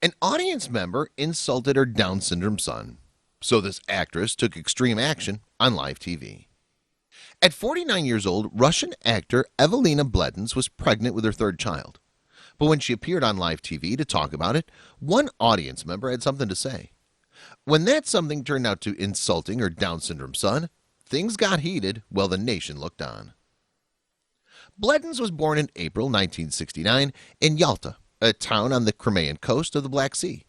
An audience member insulted her Down syndrome son, so this actress took extreme action on live TV. At 49 years old, Russian actor Evelina Bledins was pregnant with her third child. But when she appeared on live TV to talk about it, one audience member had something to say. When that something turned out to insulting her Down syndrome son, things got heated while the nation looked on. Bledins was born in April 1969 in Yalta, a town on the Crimean coast of the Black Sea.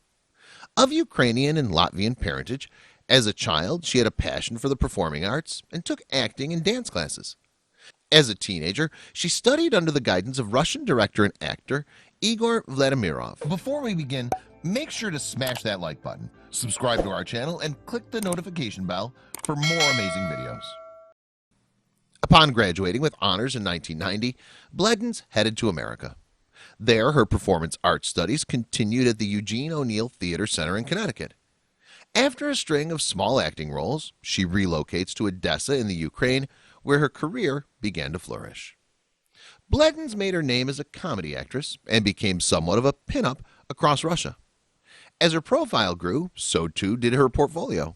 Of Ukrainian and Latvian parentage, as a child she had a passion for the performing arts and took acting and dance classes. As a teenager, she studied under the guidance of Russian director and actor Igor Vladimirov. Before we begin, make sure to smash that like button, subscribe to our channel, and click the notification bell for more amazing videos. Upon graduating with honors in 1990, Bledins headed to America. There, her performance arts studies continued at the Eugene O'Neill Theater Center in Connecticut. After a string of small acting roles, she relocates to Odessa in the Ukraine, where her career began to flourish. Bledins made her name as a comedy actress and became somewhat of a pin-up across Russia. As her profile grew, so too did her portfolio.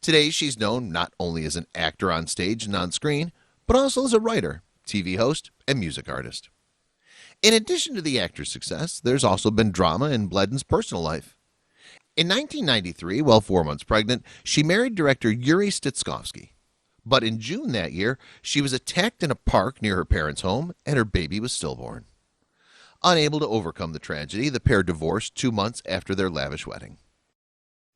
Today she's known not only as an actor on stage and on screen, but also as a writer, TV host, and music artist. In addition to the actor's success, there's also been drama in Bledins' personal life. In 1993, while 4 months pregnant, she married director Yuri Stitskovsky. But in June that year, she was attacked in a park near her parents' home, and her baby was stillborn. Unable to overcome the tragedy, the pair divorced 2 months after their lavish wedding.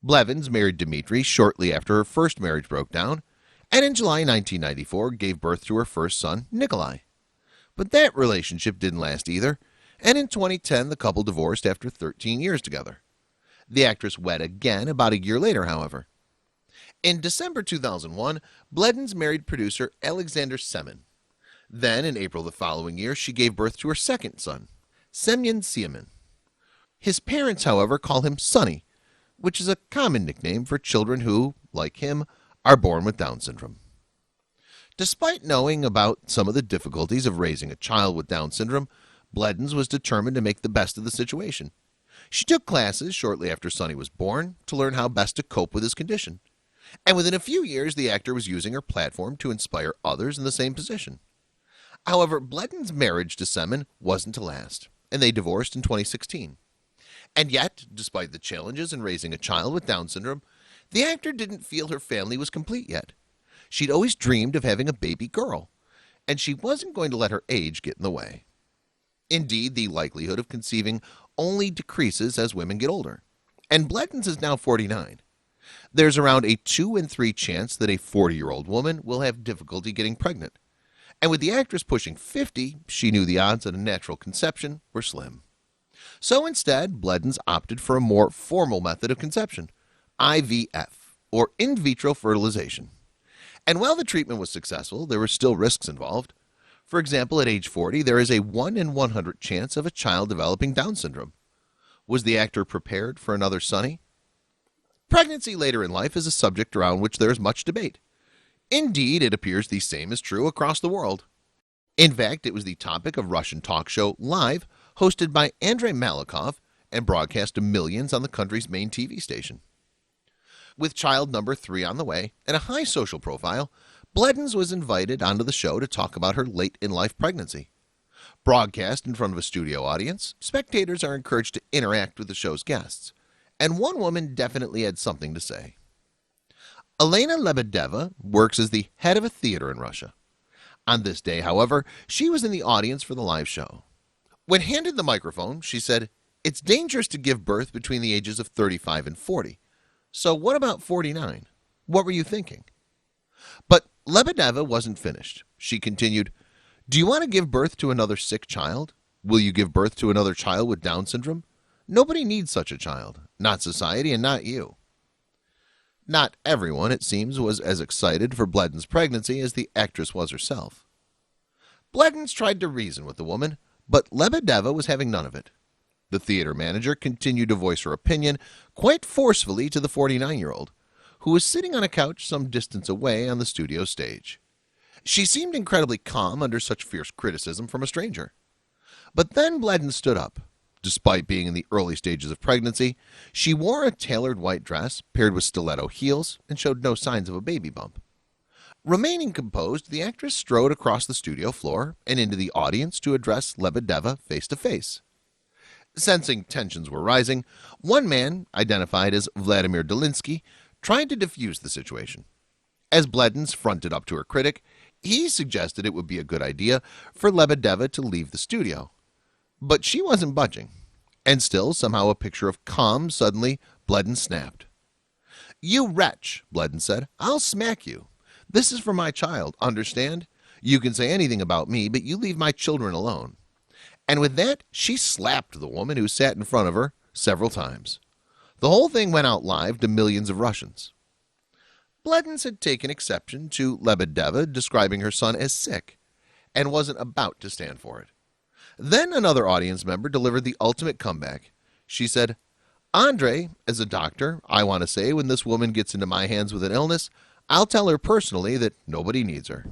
Blevins married Dmitry shortly after her first marriage broke down, and in July 1994 gave birth to her first son, Nikolai. But that relationship didn't last either, and in 2010 the couple divorced after 13 years together. The actress wed again about a year later, however. In December 2001, Bledins married producer Alexander Semin. Then, in April the following year, she gave birth to her second son, Semyon Semin. His parents, however, call him Sonny, which is a common nickname for children who, like him, are born with Down syndrome. Despite knowing about some of the difficulties of raising a child with Down syndrome, Bledins was determined to make the best of the situation. She took classes shortly after Sonny was born to learn how best to cope with his condition. And within a few years, the actor was using her platform to inspire others in the same position. However, Bledins' marriage to Semin wasn't to last, and they divorced in 2016. And yet, despite the challenges in raising a child with Down syndrome, the actor didn't feel her family was complete yet. She'd always dreamed of having a baby girl, and she wasn't going to let her age get in the way. Indeed, the likelihood of conceiving only decreases as women get older, and Bledins is now 49. There's around a 2 in 3 chance that a 40-year-old woman will have difficulty getting pregnant. And with the actress pushing 50, she knew the odds of a natural conception were slim. So instead, Bledins opted for a more formal method of conception, IVF, or in vitro fertilization. And while the treatment was successful, there were still risks involved. For example, at age 40, there is a 1 in 100 chance of a child developing Down syndrome. Was the actor prepared for another Sonny? Pregnancy later in life is a subject around which there is much debate. Indeed, it appears the same is true across the world. In fact, it was the topic of Russian talk show Live, hosted by Andrei Malakov and broadcast to millions on the country's main TV station. With child number 3 on the way and a high social profile, Bledins was invited onto the show to talk about her late-in-life pregnancy. Broadcast in front of a studio audience, spectators are encouraged to interact with the show's guests, and one woman definitely had something to say. Elena Lebedeva works as the head of a theater in Russia. On this day, however, she was in the audience for the live show. When handed the microphone, she said, "It's dangerous to give birth between the ages of 35 and 40. So what about 49? What were you thinking?" But Lebedeva wasn't finished. She continued, "Do you want to give birth to another sick child? Will you give birth to another child with Down syndrome? Nobody needs such a child, not society and not you." Not everyone, it seems, was as excited for Bledins' pregnancy as the actress was herself. Bledins tried to reason with the woman, but Lebedeva was having none of it. The theater manager continued to voice her opinion quite forcefully to the 49-year-old, who was sitting on a couch some distance away on the studio stage. She seemed incredibly calm under such fierce criticism from a stranger. But then Bledins stood up, Despite being in the early stages of pregnancy, she wore a tailored white dress paired with stiletto heels and showed no signs of a baby bump. Remaining composed, the actress strode across the studio floor and into the audience to address Lebedeva face to face. Sensing tensions were rising, one man, identified as Vladimir Dolinsky, tried to defuse the situation. As Bledens fronted up to her critic, he suggested it would be a good idea for Lebedeva to leave the studio. But she wasn't budging, and still somehow a picture of calm suddenly Bledens snapped. "You wretch," Bledens said, "I'll smack you. This is for my child, understand? You can say anything about me, but you leave my children alone." And with that, she slapped the woman who sat in front of her several times. The whole thing went out live to millions of Russians. Bledens had taken exception to Lebedeva describing her son as sick and wasn't about to stand for it. Then another audience member delivered the ultimate comeback. She said, "Andre, as a doctor, I want to say when this woman gets into my hands with an illness, I'll tell her personally that nobody needs her."